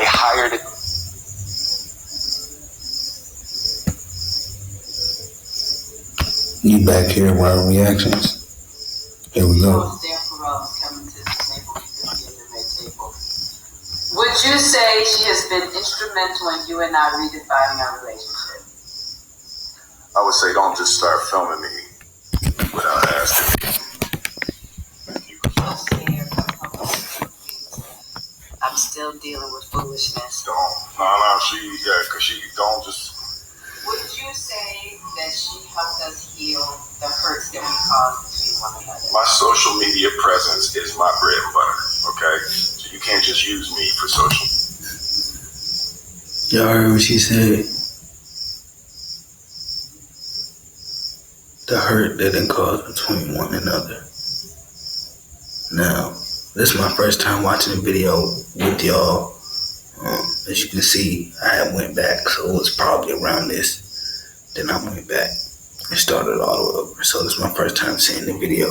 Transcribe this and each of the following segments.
I hired a... You back here, Wild Reactions? Here we go. Would you say she has been instrumental in you and I redefining our relationship? I would say don't just start filming me without asking. I'm still dealing with foolishness. Cause she don't just... Would you say that she helped us heal the hurts that we caused between one another? My social media presence is my bread and butter, okay? So you can't just use me for social. Y'all heard what she said? The hurt that it caused between one another. Now, this is my first time watching the video with y'all. As you can see, I had went back, so it was probably around this. Then I went back and started all the way over. So this is my first time seeing the video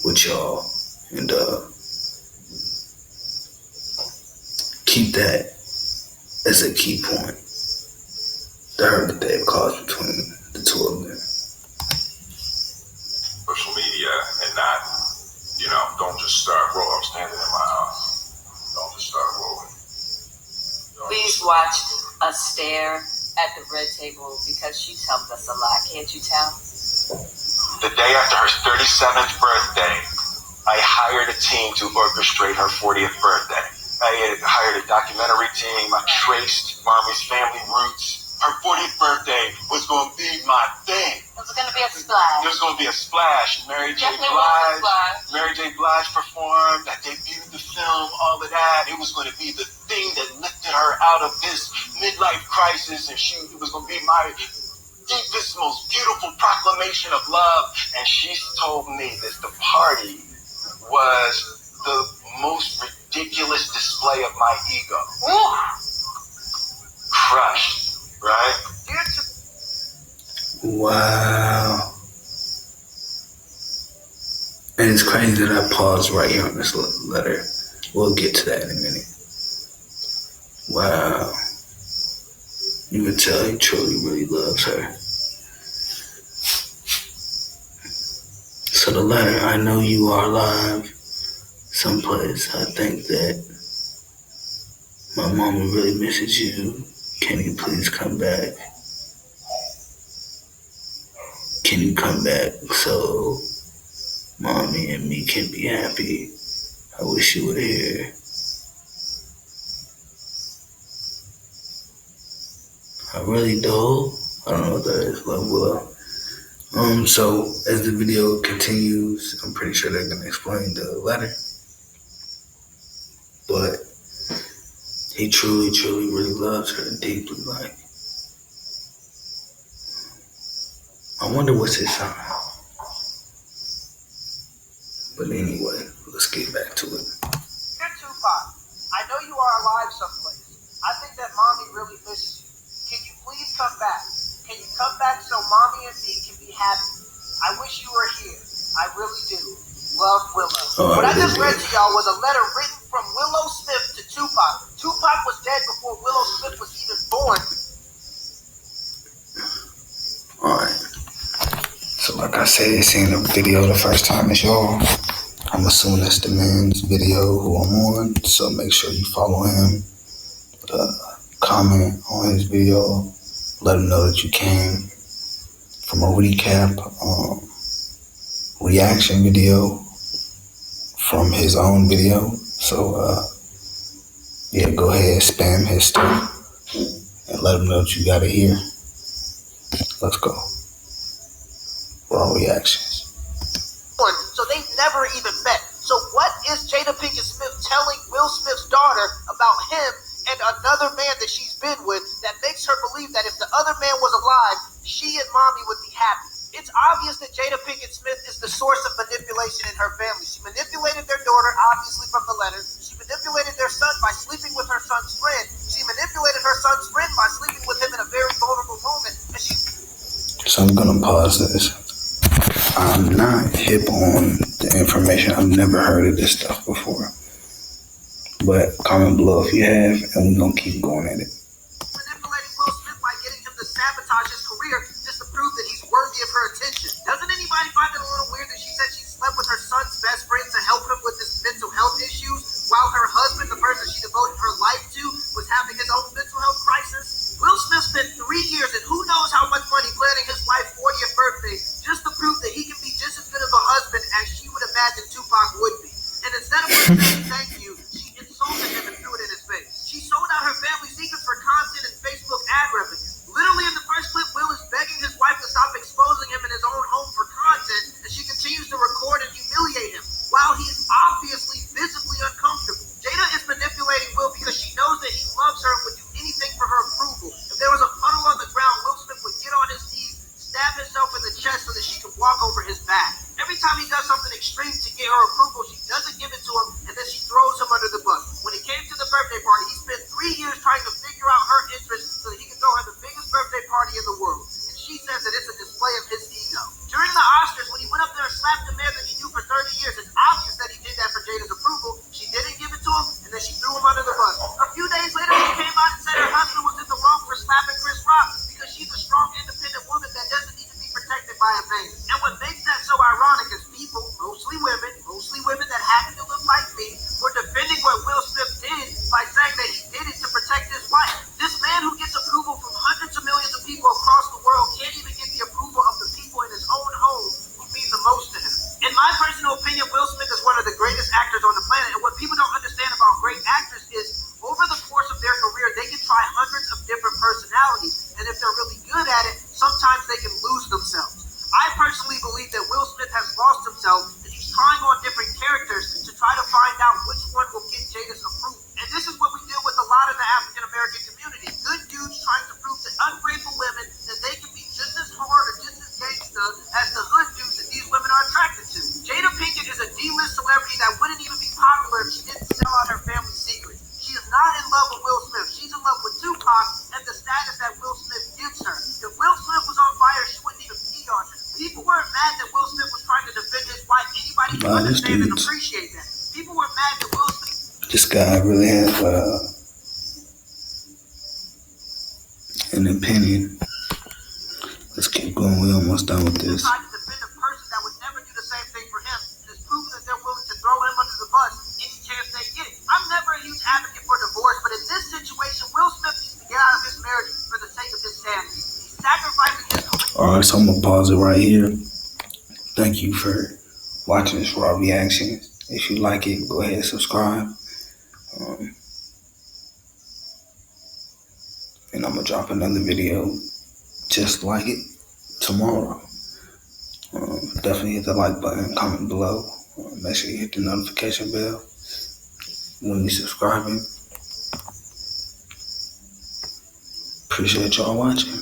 with y'all. And keep that as a key point. The hurt that they've caused between the two of them. Social media and not, don't just start rolling. I'm standing in my house. Don't just start rolling. Please watch us stare at the red table because she's helped us a lot. Can't you tell? The day after her 37th birthday, I hired a team to orchestrate her 40th birthday. I hired a documentary team. I traced Mommy's family roots. Her 40th birthday was going to be my thing. It was going to be a splash. There was going to be a splash. Mary J. Blige performed. I debuted the film, all of that. It was going to be the thing that lifted her out of this midlife crisis, and it was going to be my deepest, most beautiful proclamation of love. And she told me that the party was the most ridiculous display of my ego. Ooh. Crushed. Right? Wow. And it's crazy that I paused right here on this letter. We'll get to that in a minute. Wow. You can tell he truly, really loves her. So the letter, I know you are alive someplace. I think that my mama really misses you. Can you please come back? Can you come back so Mommy and me can be happy? I wish you were here. I really do. I don't know what that is, Love Willow. So as the video continues, I'm pretty sure they're gonna explain the letter. But he truly, truly, really loves her deeply. Like, I wonder what's his sign. But anyway, let's get back to it. Dear Tupac, I know you are alive someplace. I think that Mommy really misses you. Can you please come back? Can you come back so Mommy and me can be happy? I wish you were here. I really do. Love, Willow. What I just read to y'all was a letter written from Willow Smith to Tupac. Tupac was dead before Willow Smith was even born. Alright. So like I said, seeing the video the first time as y'all, I'm assuming that's the man's video who I'm on. So make sure you follow him. Comment on his video. Let him know that you came from a recap reaction video from his own video. So yeah, go ahead, spam his stuff and let him know that you got it here. Let's go. Raw reactions. So they never even met. So what is Jada Pinkett Smith telling Will Smith's daughter about him and another man that she's been with that makes her believe that if the other man was alive, she and Mommy would be happy? It's obvious that Jada Pinkett Smith is the source of manipulation in her family. She manipulated their daughter, obviously from the letter. She manipulated their son by sleeping with her son's friend. She manipulated her son's friend by sleeping with him in a very vulnerable moment. And So I'm gonna pause this. I'm not hip on the information. I've never heard of this stuff before. But comment below if you have, and we're gonna keep going at it. Manipulating Will Smith by getting him to sabotage his career just to prove that he's worthy of her attention. Doesn't anybody find it a little weird that she said she slept with her son's best friend to help him with his mental health issues, while her husband, the person she devoted her life to, was having his own mental health crisis? Will Smith spent 3 years and who knows how much money planning his wife's 40th birthday just to prove that he can be just as good of a husband as she would imagine Tupac would be. And instead of saying thank you, she insulted him and threw it in his face. She sold out her family secrets for content and Facebook ad revenue. Literally in the first clip, Will is begging his wife to stop exposing him in his own home for content, and she continues to record and humiliate him, while he is obviously visibly uncomfortable. Jada is manipulating Will because she knows that he loves her and would do anything for her approval. If there was a puddle on the ground, Will Smith would get on his knees, stab himself in the chest so that she could walk over his back. Every time he does something extreme to get her approval, she doesn't give it to him, and then she throws him under the bus. When he came to the birthday party, he spent 3 years trying to figure out her interests so that he could throw her the biggest birthday party in the world. And she says that it's a display of his ego. During the Oscars, when he went up there and slapped the man that he knew for 30 years, it's obvious that he did that for Jada's approval. She didn't give it to him, and then she threw him under the bus. A few days later, she came out and said her husband was in the wrong for slapping Chris Rock because she's a strong, independent woman that doesn't need to be protected by a man. And what makes that so ironic is people, mostly women that happen to look like me, were defending what Will Smith did by saying that he did it to protect his wife. This man who gets approval from hundreds of millions of people across the world can't even get the approval of the people in his own home who mean the most to him. In my personal opinion, Will Smith is one of the greatest actors on the planet, and what people don't understand about great actors is over the course of their career, they can try hundreds of different personalities, and if they're really good at it, sometimes they can lose themselves. I personally believe that Will Smith has lost himself, and he's trying on different characters to try to find out which one will get Jada's approval. And this is what we deal with a lot in the African American community. Good dudes trying to prove to ungrateful women that they can be just as hard or just as gangsta as the hood dudes that these women are attracted to. Jada Pinkett is a D-list celebrity that wouldn't even be popular if she didn't sell out her family secret. She is not in love with Will Smith. She's in love with Tupac and the status that Will Smith gives her. If Will Smith was on fire, she wouldn't even pee on him. People weren't mad that Will Smith was trying to defend his wife. Anybody can understand and appreciate that. People were mad that Will Smith... This guy really has an opinion. Let's keep going. We're almost done with this. ...tried to defend a person that would never do the same thing for him, and it's proven that they're willing to throw him under the bus any chance they get. I'm never a huge advocate for divorce, but in this situation, Will Smith needs to get out of his marriage for the sake of his sanity. He's sacrificing his career. Alright, so I'm gonna pause it right here. Thank you for watching this raw reaction. If you like it, go ahead and subscribe. And I'm gonna drop another video just like it tomorrow. Definitely hit the like button, comment below. Make sure you hit the notification bell when you're subscribing. Appreciate y'all watching.